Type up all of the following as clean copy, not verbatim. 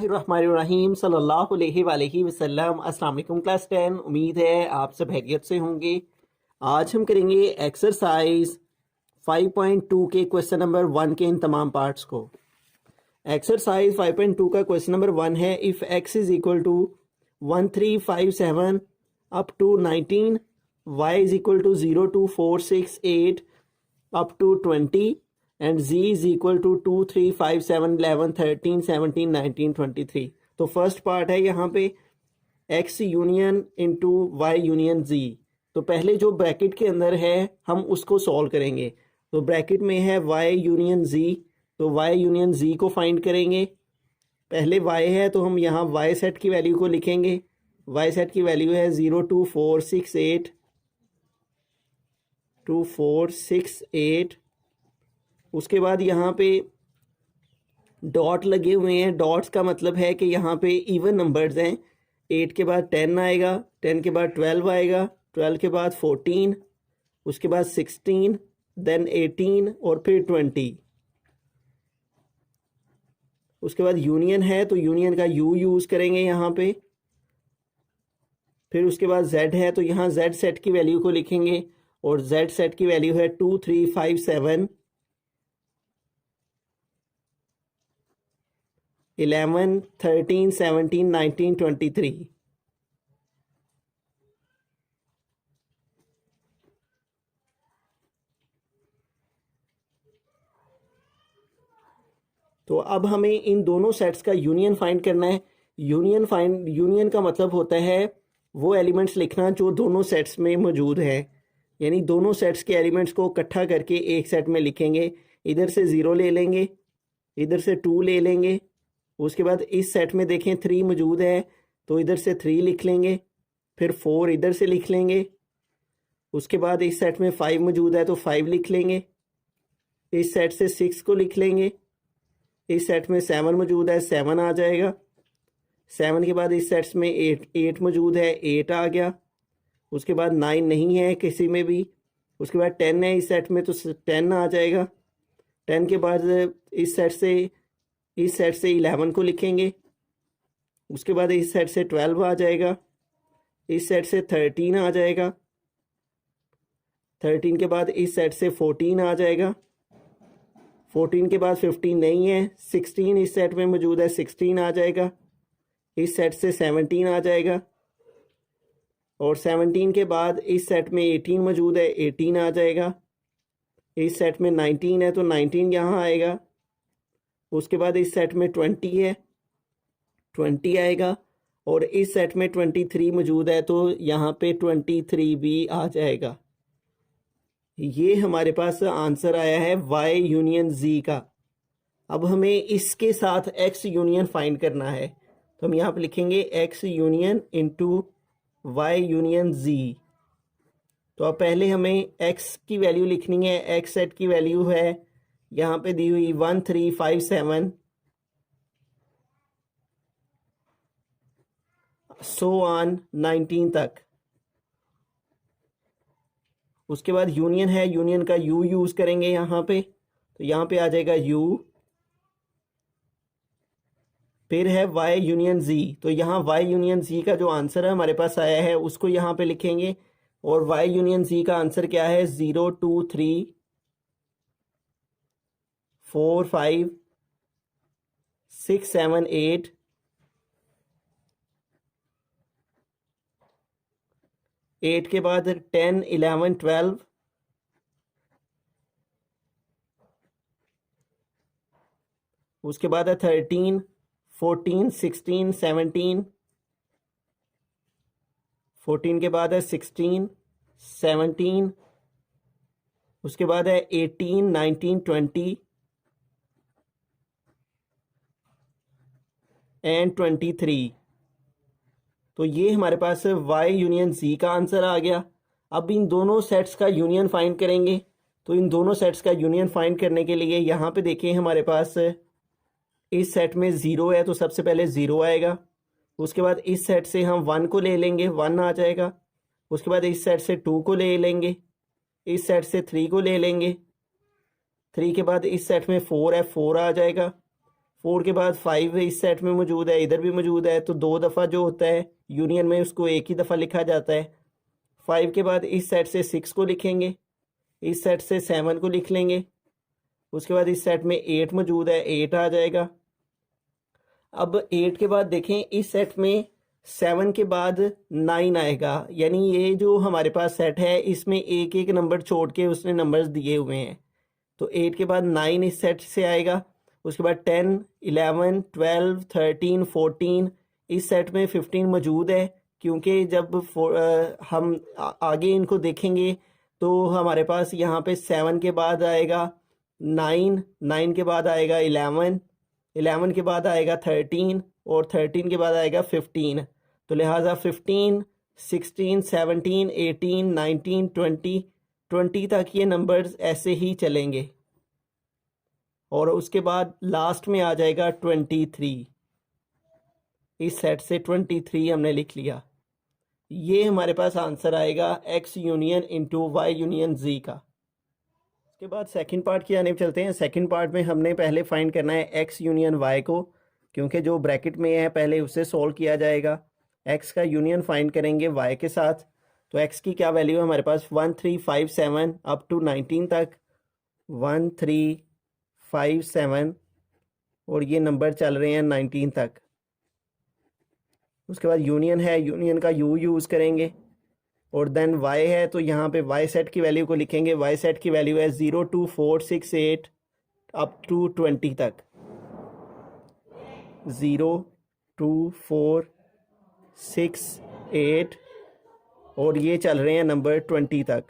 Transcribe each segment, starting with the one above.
बिस्मिल्लाहिर्रहमानिर्रहीम सल्लल्लाहु अलैहि वसल्लम। अस्सलाम वालेकुम क्लास 10। उम्मीद है आप सब हैरियत से होंगे। आज हम करेंगे एक्सरसाइज 5.2 के क्वेश्चन नंबर 1 के इन तमाम पार्ट्स को। एक्सरसाइज 5.2 का क्वेश्चन नंबर 1 है, if x is equal to 1357 up to 19, y is equal to 0 to 468 up to 20 and z is equal to 2 3 5 7 11 13 17 19 23। तो फर्स्ट पार्ट है यहाँ पे x union into y union z। तो पहले जो ब्रैकेट के अंदर है हम उसको सॉल्व करेंगे। तो ब्रैकेट में है y यूनियन z, तो y यूनियन z को फाइंड करेंगे। पहले y है तो हम यहाँ y सेट की वैल्यू को लिखेंगे। y सेट की वैल्यू है 0 to 468 to 468। उसके बाद यहाँ पे डॉट लगे हुए हैं। डॉट्स का मतलब है कि यहाँ पे इवन नंबर्स हैं। 8 के बाद 10 आएगा, 10 के बाद 12 आएगा, 12 के बाद 14, उसके बाद 16, देन 18 और फिर 20। उसके बाद यूनियन है तो यूनियन का यू यूज़ करेंगे यहाँ पे। फिर उसके बाद z है तो यहाँ z सेट की वैल्यू को लिखेंगे और z सेट की वैल्यू है 2 3 5 7 11 13 17 19 23। तो अब हमें इन दोनों सेट्स का यूनियन फाइंड करना है। यूनियन का मतलब होता है वो एलिमेंट्स लिखना जो दोनों सेट्स में मौजूद है, यानी दोनों सेट्स के एलिमेंट्स को इकट्ठा करके एक सेट में लिखेंगे। इधर से 0 ले लेंगे, इधर से 2 ले लेंगे। उसके बाद इस सेट में देखें 3 मौजूद है तो इधर से 3 लिख लेंगे, फिर 4 इधर से लिख लेंगे। उसके बाद इस सेट में 5 मौजूद है तो 5 लिख लेंगे। इस सेट से 6 को लिख लेंगे। इस सेट में 7 मौजूद है, 7 आ जाएगा। 7 के बाद इस सेट्स में 8 मौजूद है, 8 आ गया। उसके बाद 9 नहीं है किसी में भी। उसके बाद 10 है इस सेट में तो 10 आ जाएगा। 10 के बाद इस सेट से 11 को लिखेंगे। उसके बाद इस सेट से 12 आ जाएगा। इस सेट से 13 आ जाएगा। 13 के बाद इस सेट से 14 आ जाएगा। 14 के बाद 15 नहीं है, 16 इस सेट में मौजूद है, 16 आ जाएगा। इस सेट से 17 आ जाएगा और 17 के बाद इस सेट में 18 मौजूद है, 18 आ जाएगा। इस सेट में 19 है तो 19 यहाँ आएगा। उसके बाद इस सेट में 20 है, 20 आएगा और इस सेट में 23 मौजूद है तो यहाँ पे 23 भी आ जाएगा। ये हमारे पास आंसर आया है y यूनियन z का। अब हमें इसके साथ x यूनियन फाइंड करना है तो हम यहाँ पे लिखेंगे x union into y union z। तो अब पहले हमें x की वैल्यू लिखनी है। x सेट की वैल्यू है यहाँ पे दी हुई 1357 सो ऑन 19 तक। उसके बाद यूनियन है, यूनियन का u यूज़ करेंगे यहाँ पे, तो यहाँ पे आ जाएगा u। फिर है y यूनियन z, तो यहाँ y यूनियन z का जो आंसर है हमारे पास आया है उसको यहाँ पे लिखेंगे। और y यूनियन z का आंसर क्या है, 0 2 3 4 5 6 7 8 8 के बाद 10 11 12 उसके बाद है 13 14 16 17 14 के बाद है 16 17 उसके बाद है 18 19 20 एंड 23। तो ये हमारे पास y यूनियन z का आंसर आ गया। अब इन दोनों सेट्स का यूनियन फाइंड करेंगे। तो इन दोनों सेट्स का यूनियन फाइंड करने के लिए यहाँ पे देखें हमारे पास इस सेट में 0 है तो सबसे पहले 0 आएगा। उसके बाद इस सेट से हम 1 को ले लेंगे, 1 आ जाएगा। उसके बाद इस सेट से 2 को ले लेंगे, इस सेट से 3 को ले लेंगे। 3 के बाद इस सेट में 4 है, 4 आ जाएगा। 4 के बाद 5 इस सेट में मौजूद है, इधर भी मौजूद है, तो 2 दफ़ा जो होता है यूनियन में उसको एक ही दफ़ा लिखा जाता है। 5 के बाद इस सेट से 6 को लिखेंगे, इस सेट से 7 को लिख लेंगे, उसके बाद इस सेट में 8 मौजूद है, 8 आ जाएगा। अब 8 के बाद देखें इस सेट में 7 के बाद 9 आएगा, यानी ये जो हमारे पास सेट है इसमें एक एक नंबर छोड़ के उसने नंबर्स दिए हुए हैं। तो 8 के बाद 9 इस सेट से आएगा, उसके बाद 10, 11, 12, 13, 14, इस सेट में 15 मौजूद है, क्योंकि जब हम आगे इनको देखेंगे तो हमारे पास यहाँ पे 7 के बाद आएगा 9, 9 के बाद आएगा 11, 11 के बाद आएगा 13 और 13 के बाद आएगा 15। तो लिहाजा 15, 16, 17, 18, 19, 20, 20 तक ये नंबर्स ऐसे ही चलेंगे और उसके बाद लास्ट में आ जाएगा 23। इस सेट से 23 हमने लिख लिया। ये हमारे पास आंसर आएगा x union into y union z का। उसके बाद सेकंड पार्ट की जानिब चलते हैं। सेकंड पार्ट में हमने पहले फाइंड करना है x यूनियन y को, क्योंकि जो ब्रैकेट में है पहले उससे सॉल्व किया जाएगा। x का यूनियन फाइंड करेंगे y के साथ। तो x की क्या वैल्यू है हमारे पास 1357 अप टू 19 तक, 1357 और ये नंबर चल रहे हैं 19 तक। उसके बाद यूनियन है, यूनियन का u यूज़ करेंगे और देन y है, तो यहाँ पे y सेट की वैल्यू को लिखेंगे। y सेट की वैल्यू है 0 2 4 6 8 अप टू 20 तक, 0 2 4 6 8 और ये चल रहे हैं नंबर 20 तक।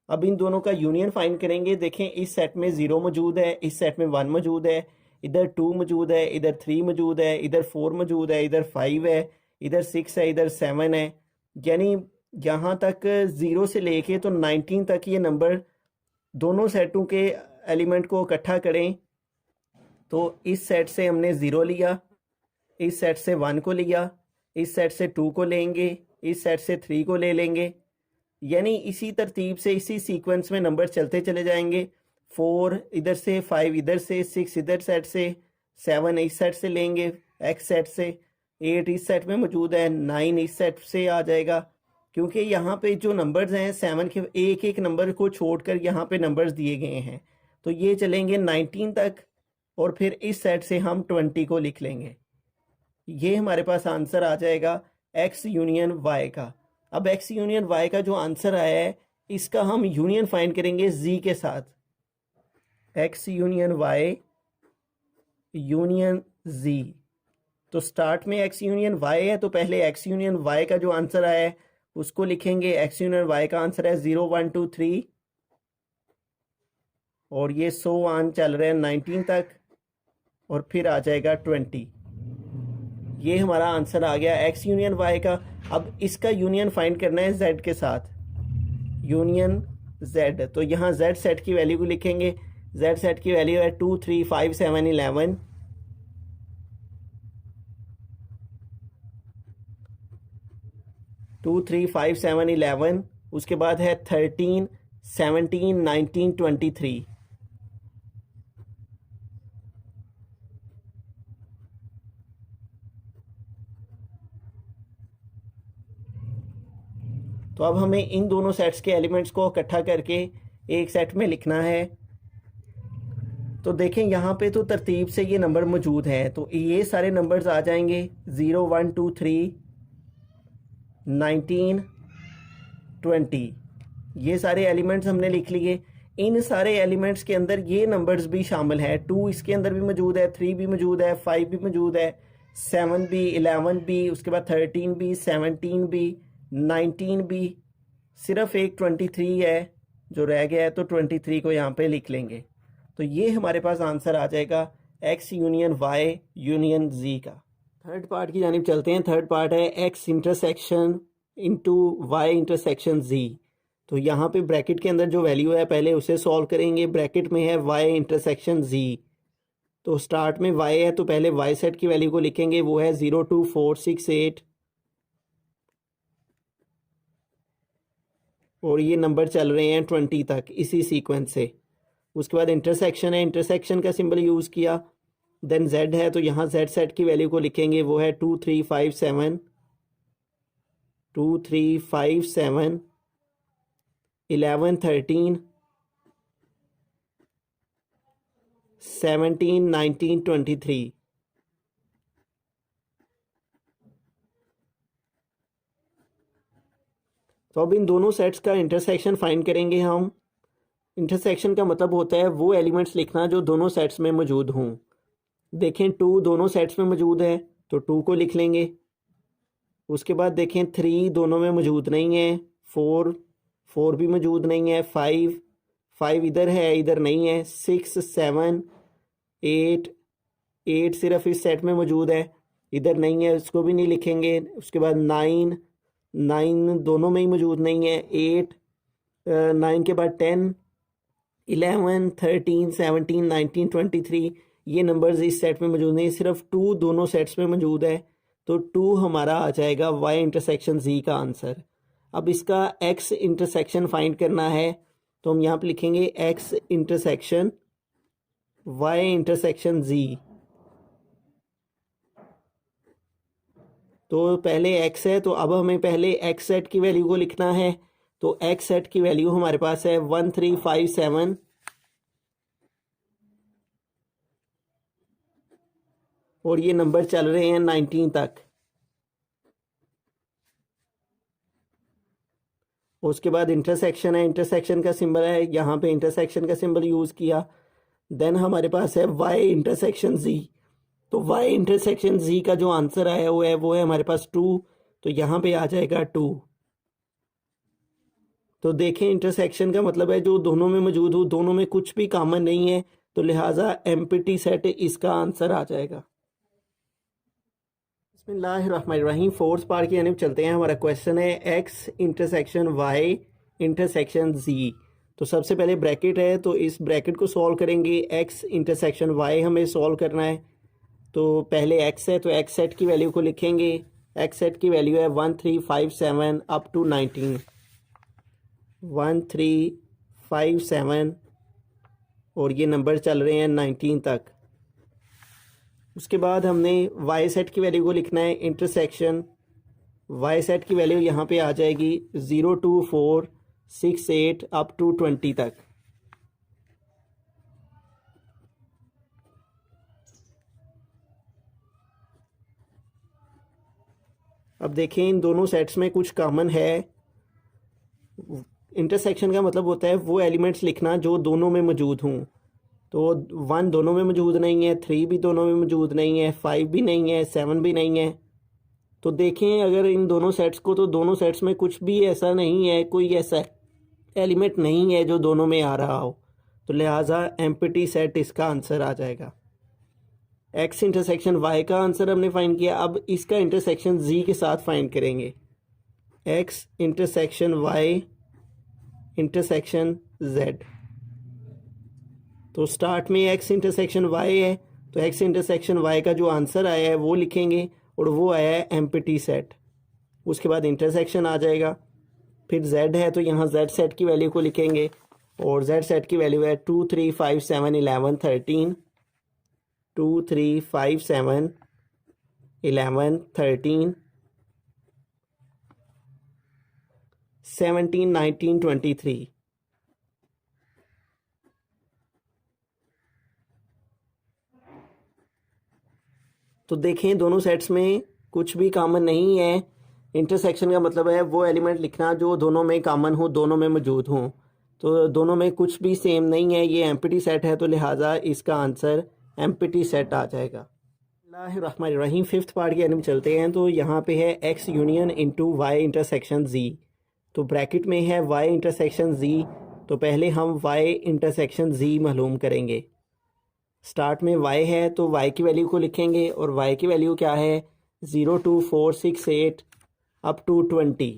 अब इन दोनों का यूनियन फाइंड करेंगे। देखें इस सेट में 0 मौजूद है, इस सेट में 1 मौजूद है, इधर 2 मौजूद है, इधर 3 मौजूद है, इधर 4 मौजूद है, इधर 5 है, इधर 6 है, इधर 7 है। यानी यहाँ तक 0 से लेके तो 19 तक ये नंबर दोनों सेटों के एलिमेंट को इकट्ठा करें तो इस सेट से हमने 0 लिया, इस सेट से 1 को लिया, इस सेट से 2 को लेंगे, इस सेट से 3 को ले लेंगे। यानी इसी तरतीब से इसी सीक्वेंस में नंबर चलते चले जाएंगे। 4 इधर से, 5 इधर से, 6 इधर सेट से, 7 इस सेट से लेंगे, x सेट से, 8 इस सेट में मौजूद है, 9 इस सेट से आ जाएगा। क्योंकि यहाँ पे जो नंबर्स हैं 7 के एक एक नंबर को छोड़कर यहाँ पे नंबर्स दिए गए हैं, तो ये चलेंगे 19 तक और फिर इस सेट से हम 20 को लिख लेंगे। ये हमारे पास आंसर आ जाएगा x यूनियन y का। अब x यूनियन y का जो आंसर आया है इसका हम यूनियन फाइंड करेंगे z के साथ। x union y union z, तो स्टार्ट में x यूनियन y है तो पहले x यूनियन y का जो आंसर आया है उसको लिखेंगे। x यूनियन y का आंसर है 0 1 2 3 और ये सो ऑन चल रहे हैं 19 तक और फिर आ जाएगा 20। ये हमारा आंसर आ गया x यूनियन y का। अब इसका यूनियन फाइंड करना है z के साथ, यूनियन z। तो यहाँ z सेट की वैल्यू को लिखेंगे। z सेट की वैल्यू है 2 3 5 7 11, 2 3 5 7 11। उसके बाद है 13 17 19 23। तो अब हमें इन दोनों सेट्स के एलिमेंट्स को इकट्ठा करके एक सेट में लिखना है। तो देखें यहाँ पे तो तरतीब से ये नंबर मौजूद हैं, तो ये सारे नंबर्स आ जाएंगे 0 1 2 3 19 20। ये सारे एलिमेंट्स हमने लिख लिए। इन सारे एलिमेंट्स के अंदर ये नंबर्स भी शामिल है। 2 इसके अंदर भी मौजूद है, 3 भी मौजूद है, 5 भी मौजूद है, 7 भी, 11 भी, उसके बाद 13 भी, 17 भी, 19 भी। सिर्फ एक 23 है जो रह गया है, तो 23 को यहाँ पे लिख लेंगे। तो ये हमारे पास आंसर आ जाएगा x union y union z का। थर्ड पार्ट की जानिब चलते हैं। थर्ड पार्ट है x intersection into y intersection z। तो यहाँ पे ब्रैकेट के अंदर जो वैल्यू है पहले उसे सॉल्व करेंगे। ब्रैकेट में है y इंटरसेक्शन z, तो स्टार्ट में y है तो पहले y सेट की वैल्यू को लिखेंगे, वो है 0 2 4 6 8 और ये नंबर चल रहे हैं 20 तक इसी सीक्वेंस से। उसके बाद इंटरसेक्शन है, इंटरसेक्शन का सिंबल यूज़ किया, देन z है तो यहाँ z सेट की वैल्यू को लिखेंगे, वो है 2 3 5 7, 2 3 5 7, 11 13, 17 19 23। तो अब इन दोनों सेट्स का इंटरसेक्शन फाइंड करेंगे हम। इंटरसेक्शन का मतलब होता है वो एलिमेंट्स लिखना जो दोनों सेट्स में मौजूद हों। देखें 2 दोनों सेट्स में मौजूद है तो 2 को लिख लेंगे। उसके बाद देखें 3 दोनों में मौजूद नहीं है, 4 भी मौजूद नहीं है, 5 इधर है इधर नहीं है, 6 7 8 सिर्फ इस सेट में मौजूद है, इधर नहीं है, उसको भी नहीं लिखेंगे। उसके बाद 9 दोनों में ही मौजूद नहीं है, 9 के बाद 10 11 13 17 19 23 ये नंबर्स इस सेट में मौजूद नहीं, सिर्फ 2 दोनों सेट्स में मौजूद है। तो 2 हमारा आ जाएगा y इंटरसेक्शन z का आंसर। अब इसका x इंटरसेक्शन फाइंड करना है तो हम यहाँ पे लिखेंगे x intersection y intersection z। तो पहले x है तो अब हमें पहले x सेट की वैल्यू को लिखना है। तो x सेट की वैल्यू हमारे पास है 1 3 5 7, और ये नंबर चल रहे हैं 19 तक। उसके बाद इंटरसेक्शन है, इंटरसेक्शन का सिंबल है, यहाँ पे इंटरसेक्शन का सिंबल यूज़ किया। देन हमारे पास है y इंटरसेक्शन z। तो y इंटरसेक्शन z का जो आंसर आया वो है हमारे पास 2, तो यहाँ पे आ जाएगा 2। तो देखें इंटरसेक्शन का मतलब है जो दोनों में मौजूद हो, दोनों में कुछ भी कॉमन नहीं है, तो लिहाजा एम्प्टी सेट इसका आंसर आ जाएगा। बिस्मिल्लाहिर्रहमानिर्रहीम। फोर्थ पार्ट की यानी चलते हैं। हमारा क्वेश्चन है x intersection y intersection z। तो सबसे पहले ब्रैकेट है तो इस ब्रैकेट को सॉल्व करेंगे। x इंटरसेक्शन y हमें सॉल्व करना है। तो पहले x है तो x सेट की वैल्यू को लिखेंगे। x सेट की वैल्यू है 1 3 5 7 अप टू 19, 1 3 5 7, और ये नंबर चल रहे हैं 19 तक। उसके बाद हमने y सेट की वैल्यू को लिखना है। इंटरसेक्शन y सेट की वैल्यू यहाँ पे आ जाएगी 0 2 4 6 8 अप टू 20 तक। अब देखें इन दोनों सेट्स में कुछ कॉमन है। इंटरसेक्शन का मतलब होता है वो एलिमेंट्स लिखना जो दोनों में मौजूद हों। तो 1 दोनों में मौजूद नहीं है, 3 भी दोनों में मौजूद नहीं है, 5 भी नहीं है, 7 भी नहीं है। तो देखें अगर इन दोनों सेट्स को, तो दोनों सेट्स में कुछ भी ऐसा नहीं है, कोई ऐसा एलिमेंट नहीं है जो दोनों में आ रहा हो, तो लिहाजा एम्प्टी सेट इसका आंसर आ जाएगा। x इंटरसेक्शन y का आंसर हमने फाइंड किया। अब इसका इंटरसेक्शन z के साथ फाइंड करेंगे। x intersection y intersection z। तो स्टार्ट में x इंटरसेक्शन y है तो x इंटरसेक्शन y का जो आंसर आया है वो लिखेंगे, और वो आया है एम्प्टी सेट। उसके बाद इंटरसेक्शन आ जाएगा। फिर z है तो यहाँ z सेट की वैल्यू को लिखेंगे, और z सेट की वैल्यू है 2 3 5 7 11 13, 2 3 5 7 11 13 17 19 23। तो देखें दोनों सेट्स में कुछ भी कॉमन नहीं है। इंटरसेक्शन का मतलब है वो एलिमेंट लिखना जो दोनों में कॉमन हो, दोनों में मौजूद हों। तो दोनों में कुछ भी सेम नहीं है, ये एम्प्टी सेट है, तो लिहाजा इसका आंसर एम्प्टी सेट आ जाएगा। रहीम। फिफ्थ पार्ट की एंड में चलते हैं। तो यहाँ पे है x union into y intersection z। तो ब्रैकेट में है y इंटरसेक्शन z, तो पहले हम y इंटरसेक्शन z मालूम करेंगे। स्टार्ट में y है तो y की वैल्यू को लिखेंगे, और y की वैल्यू क्या है 0 2 4 6 8 अप टू 20।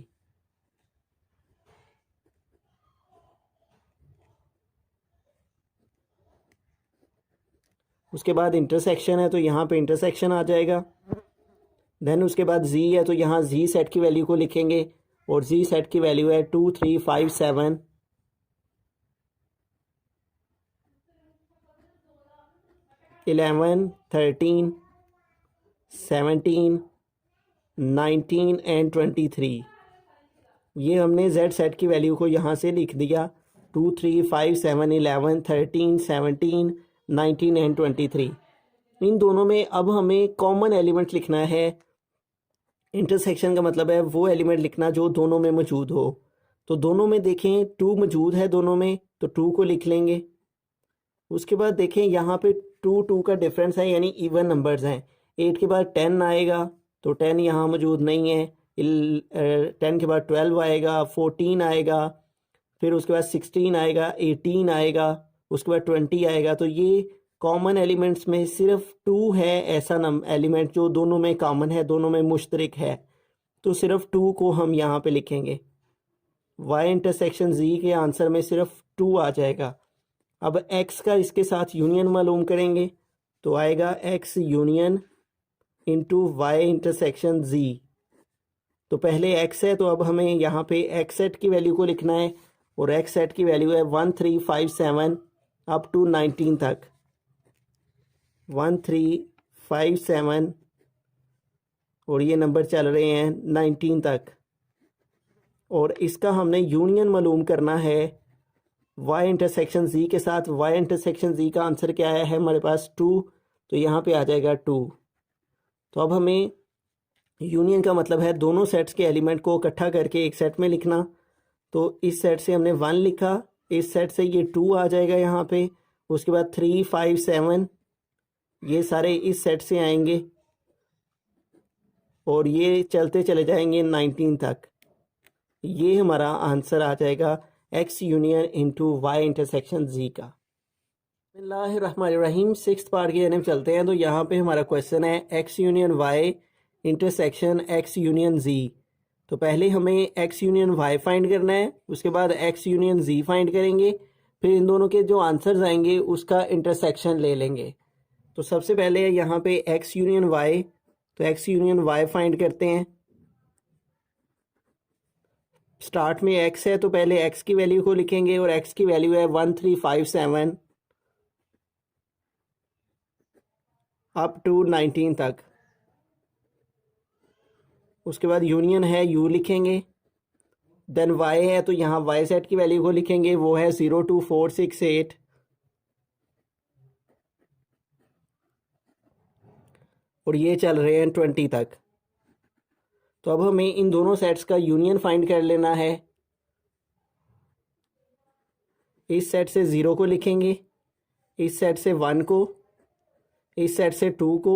उसके बाद इंटरसेक्शन है तो यहाँ पे इंटरसेक्शन आ जाएगा। देन उसके बाद z है तो यहाँ z सेट की वैल्यू को लिखेंगे, और z सेट की वैल्यू है 2 3 5 7 , 11, 13, 17, 19 एंड 23। ये हमने z सेट की वैल्यू को यहाँ से लिख दिया 2, 3, 5, 7, 11, 13, 17, 19 एंड 23। इन दोनों में अब हमें कॉमन एलिमेंट लिखना है। इंटरसेक्शन का मतलब है वो एलिमेंट लिखना जो दोनों में मौजूद हो। तो दोनों में देखें 2 मौजूद है दोनों में, तो 2 को लिख लेंगे। उसके बाद देखें यहाँ पे 2 का डिफरेंस है, यानी इवन नंबर्स हैं। 8 के बाद 10 आएगा, तो 10 यहाँ मौजूद नहीं है। 10 के बाद 12 आएगा, 14 आएगा, फिर उसके बाद 16 आएगा, 18 आएगा, उसके बाद 20 आएगा। तो ये कॉमन एलिमेंट्स में सिर्फ 2 है ऐसा एलिमेंट जो दोनों में कॉमन है, दोनों में मुश्तरक है। तो सिर्फ 2 को हम यहाँ पे लिखेंगे। y इंटरसेक्शन z के आंसर में सिर्फ 2 आ जाएगा। अब x का इसके साथ यूनियन मालूम करेंगे, तो आएगा x union into y intersection z। तो पहले x है, तो अब हमें यहाँ पे x सेट की वैल्यू को लिखना है, और x सेट की वैल्यू है 1, 3, 5, 7 अप टू 19 तक। 1, 3, 5, 7 और ये नंबर चल रहे हैं 19 तक। और इसका हमने यूनियन मालूम करना है y इंटरसेक्शन z के साथ। y इंटरसेक्शन z का आंसर क्या है हमारे पास 2, तो यहाँ पे आ जाएगा 2। तो अब हमें यूनियन का मतलब है दोनों सेट्स के एलिमेंट को इकट्ठा करके एक सेट में लिखना। तो इस सेट से हमने 1 लिखा, इस सेट से ये 2 आ जाएगा यहाँ पे। उसके बाद 3, 5, 7 ये सारे इस सेट से आएंगे, और ये चलते चले जाएंगे 19 तक। ये हमारा आंसर आ जाएगा x union into y intersection z का। बिस्मिल्लाहिर्रहमानिर्रहीम। 6th पार्ट की जानब चलते हैं। तो यहाँ पे हमारा क्वेश्चन है x union y intersection x union z। तो पहले हमें x यूनियन y फाइंड करना है, उसके बाद x यूनियन z फाइंड करेंगे, फिर इन दोनों के जो आंसर्स आएंगे उसका इंटरसेक्शन ले लेंगे। तो सबसे पहले यहाँ पे x यूनियन y, तो x यूनियन y फाइंड करते हैं। स्टार्ट में x है, तो पहले x की वैल्यू को लिखेंगे, और x की वैल्यू है 1, 3, 5, 7 अप टू 19 तक। उसके बाद यूनियन है, u लिखेंगे। देन y है, तो यहाँ y सेट की वैल्यू को लिखेंगे, वो है 0, 2, 4, 6, 8। और ये चल रहे हैं 20 तक। तो अब हमें इन दोनों सेट्स का यूनियन फाइंड कर लेना है। इस सेट से 0 को लिखेंगे, इस सेट से 1 को, इस सेट से 2 को,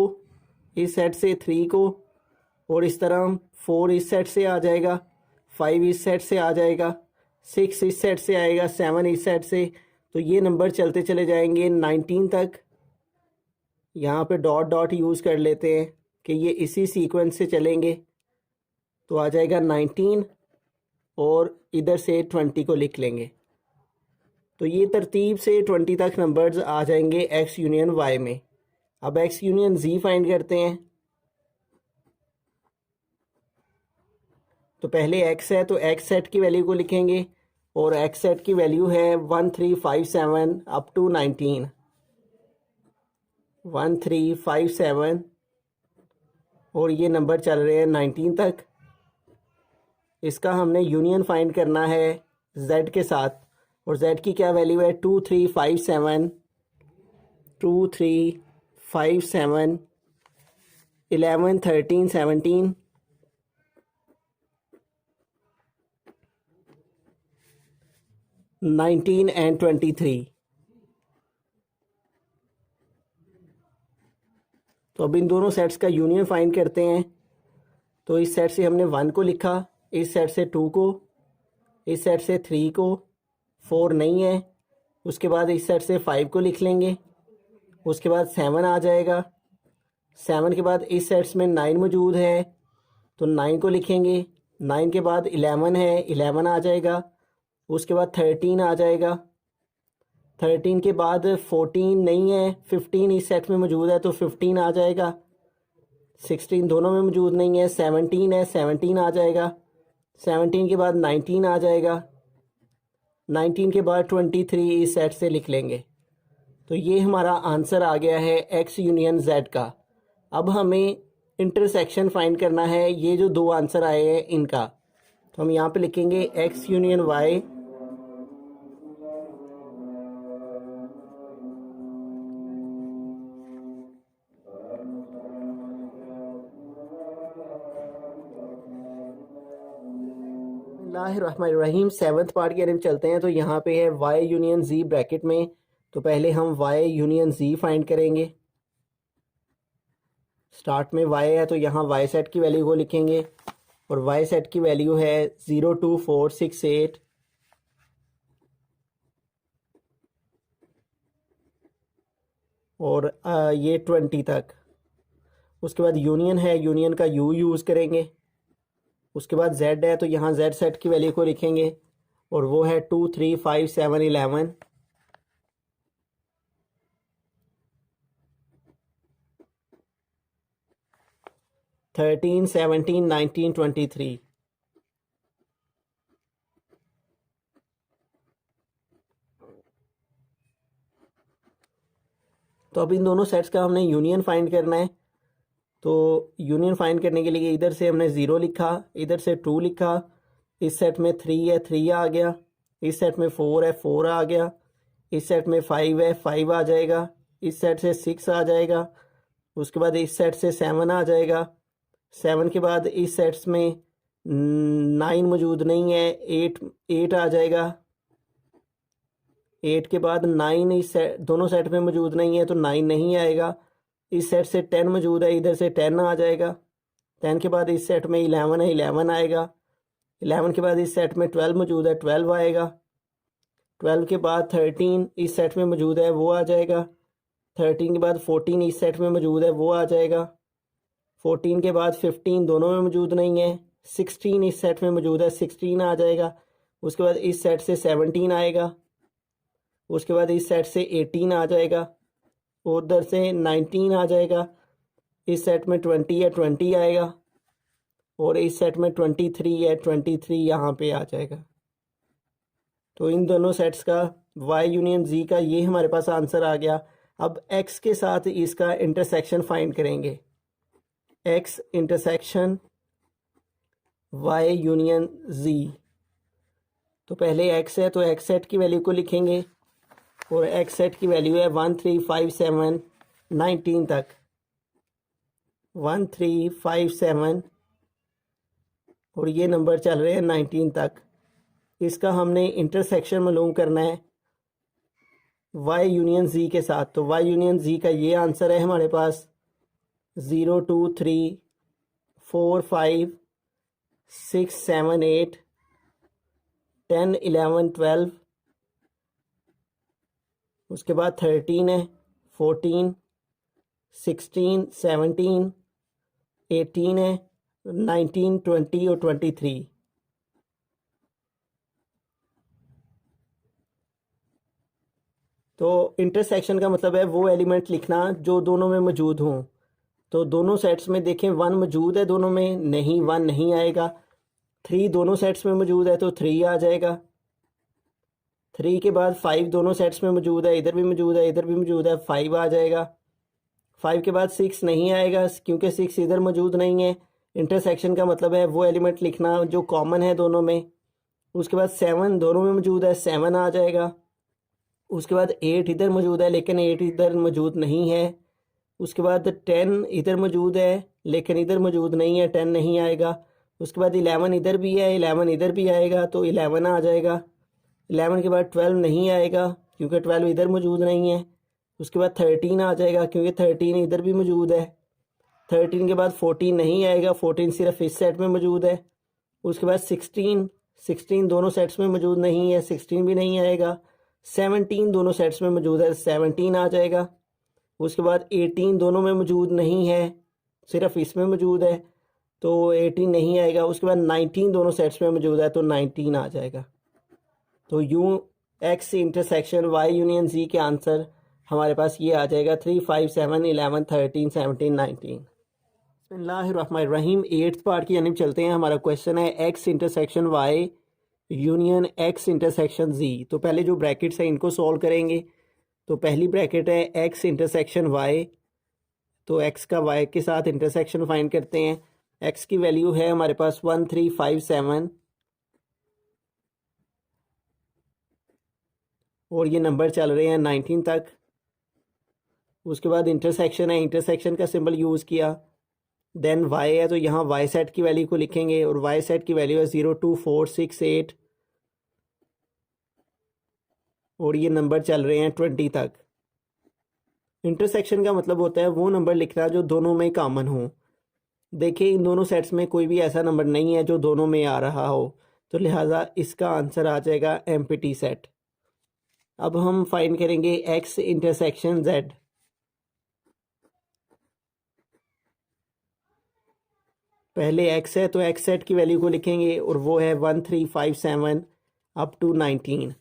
इस सेट से 3 को, और इस तरह 4 इस सेट से आ जाएगा, 5 इस सेट से आ जाएगा, 6 इस सेट से आएगा, 7 इस सेट से। तो ये नंबर चलते चले जाएंगे 19 तक। यहाँ पे डॉट डॉट यूज़ कर लेते हैं कि ये इसी सीक्वेंस से चलेंगे। तो आ जाएगा 19, और इधर से 20 को लिख लेंगे। तो ये तरतीब से 20 तक नंबर्स आ जाएंगे x यूनियन y में। अब x यूनियन z फाइंड करते हैं। तो पहले x है, तो x सेट की वैल्यू को लिखेंगे, और x सेट की वैल्यू है 1, 3, 5, 7 अप टू 19। 1, 3, 5, 7 और ये नंबर चल रहे हैं 19 तक। इसका हमने यूनियन फाइंड करना है z के साथ, और z की क्या वैल्यू है 2, 3, 5, 7 2, 3, 5, 7 11, 13, 17 19 एंड 23। तो अब इन दोनों सेट्स का यूनियन फाइंड करते हैं। तो इस सेट से हमने 1 को लिखा, इस सेट से 2 को, इस सेट से 3 को, 4 नहीं है। उसके बाद इस सेट से 5 को लिख लेंगे, उसके बाद 7 आ जाएगा। 7 के बाद इस सेट्स में 9 मौजूद है, तो 9 को लिखेंगे। 9 के बाद 11 है, 11 आ जाएगा। उसके बाद 13 आ जाएगा। 13 के बाद 14 नहीं है, 15 इस सेट में मौजूद है, तो 15 आ जाएगा। 16 दोनों में मौजूद नहीं है, 17 है, 17 आ जाएगा। 17 के बाद 19 आ जाएगा। 19 के बाद 23 इस सेट से लिख लेंगे। तो ये हमारा आंसर आ गया है एक्स यूनियन जेड का। अब हमें इंटरसेक्शन फाइंड करना है ये जो दो आंसर आए हैं इनका। तो हम यहाँ पे लिखेंगे एक्स यूनियन वाई रहीम। सेवन्थ पार्ट की तरफ चलते हैं। तो यहाँ पे है वाई यूनियन जी ब्रैकेट में। तो पहले हम वाई यूनियन जी फाइंड करेंगे। स्टार्ट में वाई है तो यहाँ वाई सेट की वैल्यू को लिखेंगे और वाई सेट की वैल्यू है 02468 और ये 20 तक। उसके बाद यूनियन है, यूनियन का यू यूज़ करेंगे। उसके बाद जेड है तो यहाँ जेड सेट की वैल्यू को लिखेंगे और वो है 2 3 5 7 11 13 17 19 23। तो अब इन दोनों सेट्स का हमने यूनियन फाइंड करना है। तो यूनियन फाइंड करने के लिए इधर से हमने 0 लिखा, इधर से 2 लिखा। इस सेट में 3 है, 3 आ गया। इस सेट में 4 है, 4 आ गया। इस सेट में 5 है, 5 आ जाएगा। इस सेट से 6 आ जाएगा। उसके बाद इस सेट से 7 आ जाएगा। 7 के बाद इस सेट्स में 9 मौजूद नहीं है, 8 आ जाएगा। 8 के बाद 9 इस दोनों सेट में मौजूद नहीं है तो 9 नहीं आएगा। इस सेट से 10 मौजूद है, इधर से 10 आ जाएगा। 10 के बाद इस सेट में 11 है, 11 आएगा। 11 के बाद इस सेट में 12 मौजूद है, 12 आएगा। 12 के बाद 13 इस सेट में मौजूद है, वो आ जाएगा। 13 के बाद 14 इस सेट में मौजूद है, वो आ जाएगा। 14 के बाद 15 दोनों में मौजूद नहीं है। 16 इस सेट में मौजूद है, 16 आ जाएगा। उसके बाद इस सेट से 17 आएगा। उसके बाद इस सेट से 18 आ जाएगा। उधर से 19 आ जाएगा। इस सेट में 20 है, 20 आएगा। और इस सेट में 23 है, 23 यहाँ पे आ जाएगा। तो इन दोनों सेट्स का y यूनियन z का ये हमारे पास आंसर आ गया। अब x के साथ इसका इंटरसेक्शन फाइंड करेंगे। x intersection y union z। तो पहले x है तो x सेट की वैल्यू को लिखेंगे और x सेट की वैल्यू है 1 3 5 7 19 तक। 1 3 5 7 और ये नंबर चल रहे हैं 19 तक। इसका हमने इंटरसेक्शन मालूम करना है y यूनियन z के साथ। तो y यूनियन z का ये आंसर है हमारे पास 0 2 3 4 5 6 7 8 10 11 12। उसके बाद 13 है, 14 16 17 18 है, 19 20 और 23। तो इंटरसेक्शन का मतलब है वो एलिमेंट लिखना जो दोनों में मौजूद हों। तो दोनों सेट्स में देखें 1 मौजूद है, दोनों में नहीं, 1 नहीं आएगा। 3 दोनों सेट्स में मौजूद है तो 3 आ जाएगा। 3 के बाद 5 दोनों सेट्स में मौजूद है, इधर भी मौजूद है, इधर भी मौजूद है, 5 आ जाएगा। 5 के बाद 6 नहीं आएगा क्योंकि 6 इधर मौजूद नहीं है। इंटरसेक्शन का मतलब है वो एलिमेंट लिखना जो कॉमन है दोनों में। उसके बाद 7 दोनों में मौजूद है, 7 आ जाएगा। उसके बाद 8 इधर मौजूद है लेकिन 8 इधर मौजूद नहीं है। उसके बाद 10 इधर मौजूद है लेकिन इधर मौजूद नहीं है, 10 नहीं आएगा। उसके बाद 11 इधर भी है, 11 इधर भी आएगा तो 11 आ जाएगा। 11 के बाद 12 नहीं आएगा क्योंकि 12 इधर मौजूद नहीं है। उसके बाद 13 आ जाएगा क्योंकि 13 इधर भी मौजूद है। 13 के बाद 14 नहीं आएगा, 14 सिर्फ इस सेट में मौजूद है। उसके बाद 16 दोनों सेट्स में मौजूद नहीं है, 16 भी नहीं आएगा। 17 दोनों सेट्स में मौजूद है, 17 आ जाएगा। उसके बाद 18 दोनों में मौजूद नहीं है, सिर्फ इसमें मौजूद है तो 18 नहीं आएगा। उसके बाद 19 दोनों सेट्स में मौजूद है तो 19 आ जाएगा। तो यूँ एक्स इंटरसेक्शन वाई यूनियन जी के आंसर हमारे पास ये आ जाएगा 3 5 7 11 13 17 19। बिस्मिल्लाहिर्रहमानिर्रहीम। 8th पार्ट की यानी चलते हैं। हमारा क्वेश्चन है X intersection Y union X intersection G. तो पहले जो ब्रैकेट्स हैं इनको सॉल्व करेंगे। तो पहली ब्रैकेट है एक्स इंटरसेक्शन वाई, तो एक्स का वाई के साथ इंटरसेक्शन फाइंड करते हैं। एक्स की वैल्यू है हमारे पास 1357 और ये नंबर चल रहे हैं 19 तक। उसके बाद इंटरसेक्शन है, इंटरसेक्शन का सिंबल यूज़ किया। देन वाई है तो यहाँ वाई सेट की वैल्यू को लिखेंगे और वाई सेट की वैल्यू है 02468 और ये नंबर चल रहे हैं 20 तक। इंटरसेक्शन का मतलब होता है वो नंबर लिखना जो दोनों में कॉमन हो। देखिए इन दोनों सेट्स में कोई भी ऐसा नंबर नहीं है जो दोनों में आ रहा हो, तो लिहाजा इसका आंसर आ जाएगा एम्प्टी सेट। अब हम फाइंड करेंगे एक्स इंटरसेक्शन जेड। पहले एक्स है तो एक्स सेट की वैल्यू को लिखेंगे और वो है 1357 अप टू 19।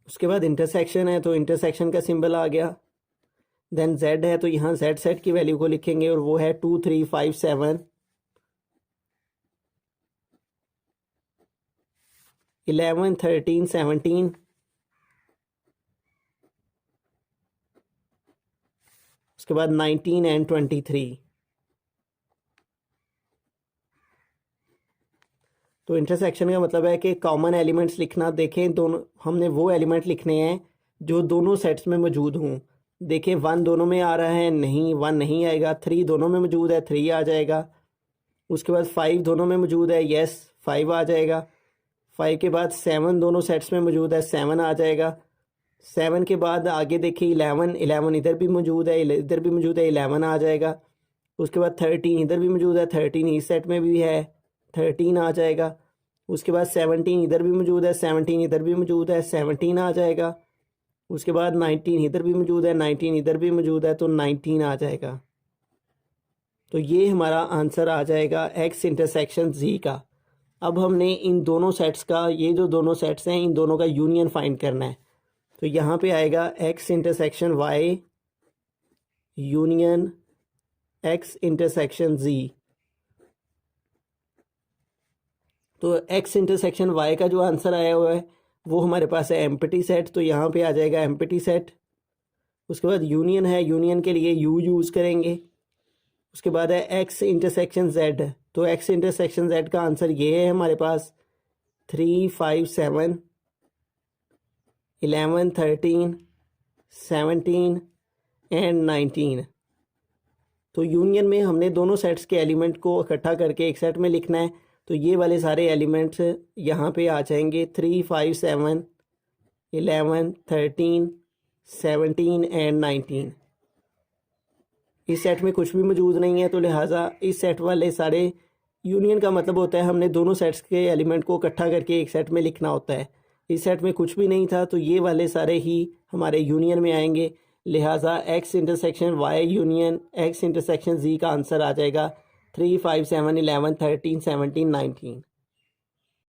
उसके बाद इंटरसेक्शन है तो इंटरसेक्शन का सिंबल आ गया। देन जेड है तो यहाँ जेड सेट की वैल्यू को लिखेंगे और वो है 2357 11 13 17। उसके बाद 19 एंड 23। तो इंटरसेक्शन का मतलब है कि कॉमन एलिमेंट्स लिखना। देखें दोनों हमने वो एलिमेंट लिखने हैं जो दोनों सेट्स में मौजूद हों। देखें 1 दोनों में आ रहा है, नहीं 1 नहीं आएगा। 3 दोनों में मौजूद है, 3 आ जाएगा। उसके बाद 5 दोनों में मौजूद है, यस 5 आ जाएगा। 5 के बाद 7 दोनों सेट्स में मौजूद है, 7 आ जाएगा। 7 के बाद आगे देखिए 11 इधर भी मौजूद है, इधर भी मौजूद है, 11 आ जाएगा। उसके बाद 13 इधर भी मौजूद है, 13 इस सेट में भी है, 13 आ जाएगा। उसके बाद 17 इधर भी मौजूद है, 17 इधर भी मौजूद है, 17 आ जाएगा। उसके बाद 19 इधर भी मौजूद है, 19 इधर भी मौजूद है, तो 19 आ जाएगा। तो ये हमारा आंसर आ जाएगा एक्स इंटरसेक्शन जी का। अब हमने इन दोनों सेट्स का, ये जो दोनों सेट्स हैं इन दोनों का यूनियन फाइंड करना है। तो यहाँ पे आएगा X intersection Y union X intersection G. तो एक्स इंटरसेक्शन वाई का जो आंसर आया हुआ है वो हमारे पास है एम्प्टी सेट, तो यहाँ पे आ जाएगा एम्प्टी सेट। उसके बाद यूनियन है, यूनियन के लिए यू यूज़ करेंगे। उसके बाद है एक्स इंटरसेक्शन जेड, तो एक्स इंटरसेक्शन जेड का आंसर ये है हमारे पास 357 11 13 17 एंड 19। तो यूनियन में हमने दोनों सेट्स के एलिमेंट को इकट्ठा करके एक सेट में लिखना है। तो ये वाले सारे एलिमेंट्स यहाँ पे आ जाएंगे 357 11 13 17 एंड 19। इस सेट में कुछ भी मौजूद नहीं है, तो लिहाजा इस सेट वाले सारे, यूनियन का मतलब होता है हमने दोनों सेट्स के एलिमेंट को इकट्ठा करके एक सेट में लिखना होता है। इस सेट में कुछ भी नहीं था, तो ये वाले सारे ही हमारे यूनियन में आएंगे। लिहाजा X intersection Y union X intersection G का आंसर आ जाएगा 357 11 13 17 19।